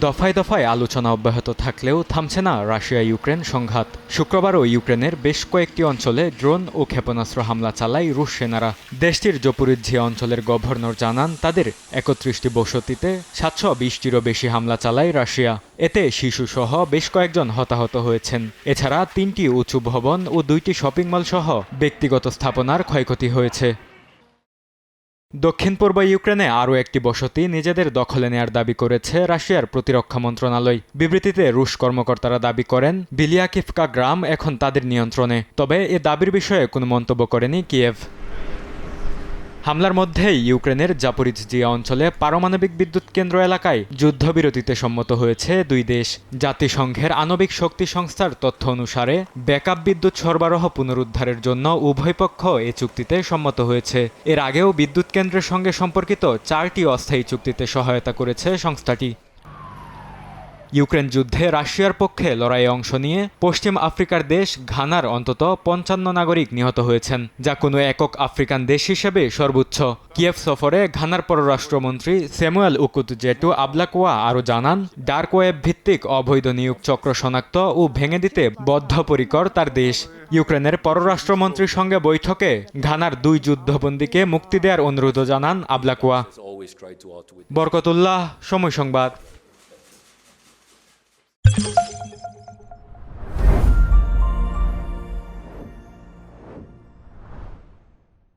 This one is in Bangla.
দফায় দফায় আলোচনা অব্যাহত থাকলেও থামছে না রাশিয়া ইউক্রেন সংঘাত। শুক্রবারও ইউক্রেনের বেশ কয়েকটি অঞ্চলে ড্রোন ও ক্ষেপণাস্ত্র হামলা চালায় রুশ সেনারা। দেশটির জোপোরিজ্জিয়া অঞ্চলের গভর্নর জানান, তাদের ৩১টি বসতিতে ৭২০টিরও বেশি হামলা চালায় রাশিয়া। এতে শিশুসহ বেশ কয়েকজন হতাহত হয়েছেন। এছাড়া ৩টি উঁচু ভবন ও ২টি শপিং মল সহ ব্যক্তিগত স্থাপনার ক্ষয়ক্ষতি হয়েছে। দক্ষিণ পূর্ব ইউক্রেনে আরও একটি বসতি নিজেদের দখলে নেয়ার দাবি করেছে রাশিয়ার প্রতিরক্ষা মন্ত্রণালয়। বিবৃতিতে রুশ কর্মকর্তারা দাবি করেন, বিলিয়াকিভকা গ্রাম এখন তাদের নিয়ন্ত্রণে। তবে এ দাবির বিষয়ে কোনো মন্তব্য করেনি কিয়েভ। হামলার মধ্যেই ইউক্রেনের জাপোরিজজিয়া অঞ্চলে পারমাণবিক বিদ্যুৎ কেন্দ্র এলাকায় যুদ্ধবিরতিতে সম্মত হয়েছে দুই দেশ। জাতিসংঘের আণবিক শক্তি সংস্থার তথ্য অনুসারে ব্যাকআপ বিদ্যুৎ সরবরাহ পুনরুদ্ধারের জন্য উভয় পক্ষ এ চুক্তিতে সম্মত হয়েছে। এর আগেও বিদ্যুৎ কেন্দ্রের সঙ্গে সম্পর্কিত 4টি অস্থায়ী চুক্তিতে সহায়তা করেছে সংস্থাটি। ইউক্রেন যুদ্ধে রাশিয়ার পক্ষে লড়াইয়ে অংশ নিয়ে পশ্চিম আফ্রিকার দেশ ঘানার অন্তত ৫৫ নাগরিক নিহত হয়েছেন, যা কোনো একক আফ্রিকান দেশ হিসেবে সর্বোচ্চ। কিয়েভ সফরে ঘানার পররাষ্ট্রমন্ত্রী স্যামুয়েল উকুতজেটু আবলাকোয়া আরও জানান, ডার্ক ওয়েব ভিত্তিক অবৈধ নিয়োগ চক্র শনাক্ত ও ভেঙে দিতে বদ্ধপরিকর তার দেশ। ইউক্রেনের পররাষ্ট্রমন্ত্রীর সঙ্গে বৈঠকে ঘানার 2 যুদ্ধবন্দীকে মুক্তি দেওয়ার অনুরোধ জানান আবলাকোয়া। বরকতুল্লাহ, সময় সংবাদ।